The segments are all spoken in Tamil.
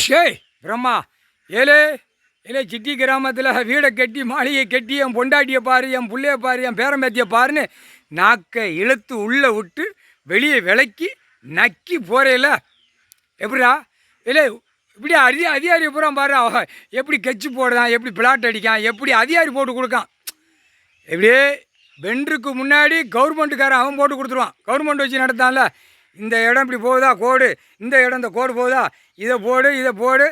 ஷேய் பிரம்மா ஏலே ஏலே சிட்டி கிராமத்தில் வீடை கட்டி மாளிகை கட்டி என் பொண்டாட்டியை பாரு, என் பிள்ளைய பாரு, என் பேரம்பேத்தியை பாருன்னு நாக்கை இழுத்து உள்ளே விட்டு வெளியே விளக்கி நக்கி போகிறேல எப்படிடா இல்லை இப்படி அதிகாரி பூரா பாரு எப்படி கெச்சு போடுறான், எப்படி பிளாட் அடிக்கான், எப்படி அதிகாரி போட்டு கொடுக்கான். எப்படியே வென்றுக்கு முன்னாடி கவர்மெண்ட்டுக்காரன் அவன் போட்டு கொடுத்துருவான். கவர்மெண்ட் வச்சு நடத்தான்ல, இந்த இடம் இப்படி போகுதா கோடு, இந்த இடம் இந்த கோடு போகுதா, இதை போடு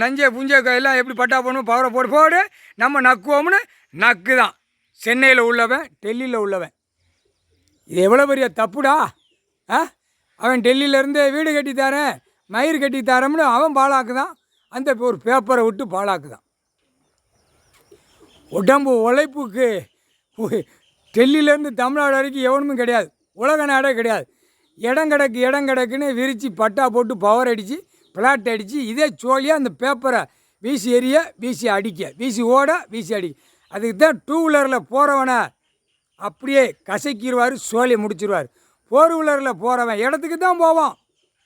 நஞ்சை புஞ்சை எல்லாம் எப்படி பட்டா போடணும் பவரை போடு நம்ம நக்குவோம்னு நக்கு தான். சென்னையில் உள்ளவன் டெல்லியில் உள்ளவன் இது எவ்வளோ பெரிய தப்புடா. அவன் டெல்லியிலேருந்து வீடு கட்டி தரேன் மயிர் கட்டி தரேன்னு அவன் பாழாக்குதான். அந்த ஒரு பேப்பரை விட்டு பாழாக்குதான். உடம்பு உழைப்புக்கு டெல்லியிலேருந்து தமிழ்நாடு வரைக்கும் எவனுமே கிடையாது, உலக நாடே கிடையாது. இடம் கிடக்குன்னு விரித்து பட்டா போட்டு பவர் அடித்து பிளாட் அடித்து இதே சோழியாக அந்த பேப்பரை வீசி எறிய வீசி அடிக்க வீசி ஓட வீசி அடிக்க. அதுக்கு தான் டூ வீலரில் போகிறவனை அப்படியே கசக்கிடுவார், சோழியை முடிச்சிடுவார். ஃபோர் வீலரில் போகிறவன் இடத்துக்கு தான் போவான்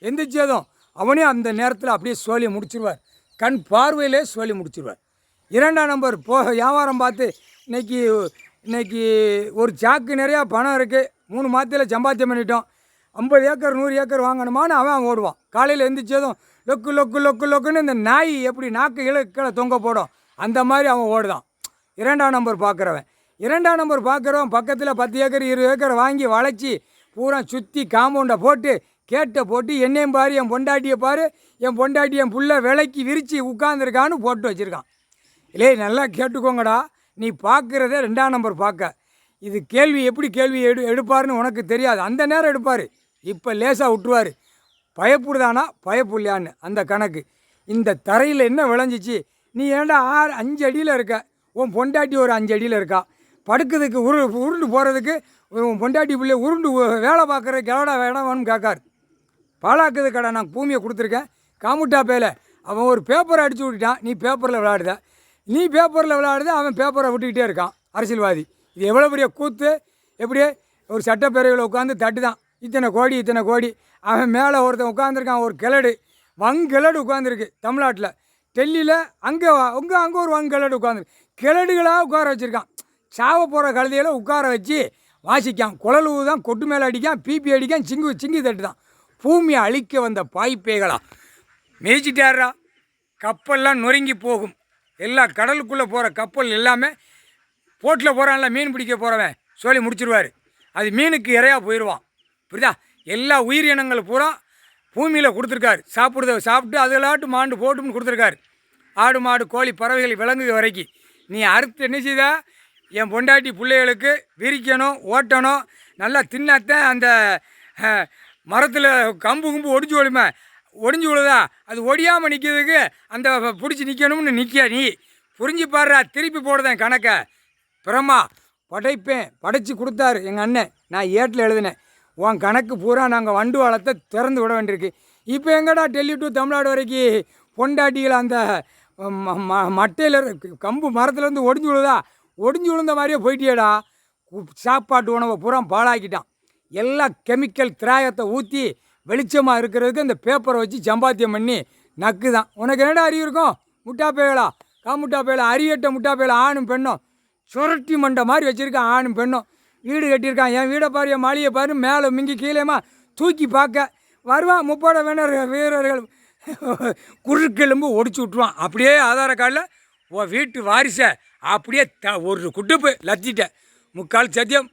எந்திரிச்சதும் அவனே அந்த நேரத்தில் அப்படியே சோழியை முடிச்சிடுவார். கண் பார்வையிலே சோழி முடிச்சிடுவார். 2ஆம் நம்பர் வியாபாரம் பார்த்து இன்றைக்கி ஒரு சாக்கு நிறையா பணம் இருக்குது, 3 மாதத்தில் சம்பாத்தியம் பண்ணிட்டோம், 50 ஏக்கர் 100 ஏக்கர் வாங்கணுமான்னு அவன் ஓடுவான். காலையில் எந்திரிச்சதும் லொக்குன்னு இந்த நாய் எப்படி நாக்கு இலக்கீழே தொங்க போடும் அந்த மாதிரி அவன் ஓடுதான். 2ஆம் நம்பர் பார்க்குறவன். 2ஆம் நம்பர் பார்க்குறவன் பக்கத்தில் 10 ஏக்கர் 20 ஏக்கர் வாங்கி வளைச்சி பூரா சுற்றி காம்பவுண்டை போட்டு கேட்டை போட்டு என்னையும் பாரு, என் பொண்டாட்டியை பாரு, என் பொண்டாட்டி என் புள்ள விலைக்கு விரித்து உட்காந்துருக்கான்னு போட்டு வச்சுருக்கான். இல்லை நல்லா கேட்டுக்கோங்கடா, நீ பார்க்குறதே 2ஆம் நம்பர் பார்க்க. இது கேள்வி எப்படி கேள்வி எடுப்பாருன்னு உனக்கு தெரியாது. அந்த நேரம் எடுப்பார், இப்போ லேசாக விட்டுருவார். பயப்படுதானா பயப்புள்ளையான்னு அந்த கணக்கு. இந்த தரையில் என்ன விளைஞ்சிச்சு, நீ ஏன்டா 5 அடியில் இருக்க, உன் பொண்டாட்டி ஒரு 5 அடியில் இருக்கா, படுக்கிறதுக்கு உருண்டு போகிறதுக்கு உன் பொண்டாட்டி பிள்ளை உருண்டு வேலை பார்க்குறதுக்கு எவ்வளோ வேடம் வேணும்னு கேட்காரு. பாலாக்குது கடை நான் பூமியை கொடுத்துருக்கேன் காமுட்டா பேல. அவன் ஒரு பேப்பரை அடித்து விட்டுட்டான், நீ பேப்பரில் விளையாடுத, அவன் பேப்பரை விட்டுக்கிட்டே இருக்கான் அரசியல்வாதி. இது எவ்வளோ பெரிய கூத்து. எப்படியே ஒரு சட்டப்பேரவையில் உட்காந்து தட்டு தான் இத்தனை கோடி. அவன் மேலே ஒருத்தன் உட்காந்துருக்கான், ஒரு வங்கிழடு உட்காந்துருக்கு தமிழ்நாட்டில். டெல்லியில் அங்கே ஒரு வங்கிழடு உட்காந்துருக்கு. கிழடுகளாக உட்கார வச்சுருக்கான். சாவ போகிற கழுதையில் உட்கார வச்சு வாசிக்கான். குழலு தான், கொட்டு மேலே அடிக்கான், பிபி அடிக்கான், சிங்கி தட்டு தான். பூமியை அழிக்க வந்த பாய்ப்பேகளா மிதிச்சிட்டாரா. கப்பல்லாம் நொறுங்கி போகும். எல்லா கடலுக்குள்ளே போகிற கப்பல் எல்லாமே போட்டில் போகிறான்ல, மீன் பிடிக்க போகிறவன் சொல்லி முடிச்சிடுவார். அது மீனுக்கு இறையாக போயிடுவான். புரியுதா? எல்லா உயிரினங்கள் பூரா பூமியில் கொடுத்துருக்காரு. சாப்பிட்டு அதெல்லாட்டு மாண்டு போட்டும்னு கொடுத்துருக்காரு. ஆடு மாடு கோழி பறவைகள் விலங்கு வரைக்கும். நீ அறுத்து என்ன செய்த, என் பொண்டாட்டி பிள்ளைகளுக்கு விரிக்கணும் ஓட்டணும் நல்லா தின்னாத்தான் அந்த மரத்தில் கம்பு ஒடிஞ்சு விழுதா, அது ஒடியாமல் நிற்கிறதுக்கு அந்த பிடிச்சி நிற்கணும்னு நீ புரிஞ்சு பாடுறா. திருப்பி போடுதேன் கணக்கை. பிரம்மா படைச்சி கொடுத்தாரு எங்கள் அண்ணன், நான் ஏட்டில் எழுதினேன். உன் கணக்கு பூரா நாங்கள் வண்டு வளத்தை திறந்து விட வேண்டியிருக்கு. இப்போ எங்கடா டெல்லி டு தமிழ்நாடு வரைக்கும் பொண்டாட்டிகள் அந்த மட்டையில் கம்பு மரத்துலேருந்து ஒடிஞ்சு விழுந்த மாதிரியே போயிட்டியேடா. சாப்பாட்டு உணவை பூரா பாழாக்கிட்டான். எல்லா கெமிக்கல் திராயத்தை ஊற்றி வெளிச்சமாக இருக்கிறதுக்கு இந்த பேப்பரை வச்சு சம்பாத்தியம் பண்ணி நக்கு தான். உனக்கு என்னடா அறிவு இருக்கும்? முட்டாப்பேகளா காமுட்டாப்பேல அறியட்ட முட்டாப்பேல ஆணும் பெண்ணும் சுரட்டி மண்டை மாதிரி வச்சுருக்கான். ஆணும் பெண்ணும் வீடு கட்டியிருக்கான். என் வீடை பாரு, என் மாளிகை பாரு, மேலே மிங்கி கீழேமா தூக்கி பார்க்க வருவான். 30 வீரர்கள் குறுக்கெலும்பு ஒடிச்சு விட்ருவான். அப்படியே ஆதார கார்டில் உன் வீட்டு வாரிசை அப்படியே ஒரு குட்டுப்பு லத்திட்ட 3/4 சத்தியம்.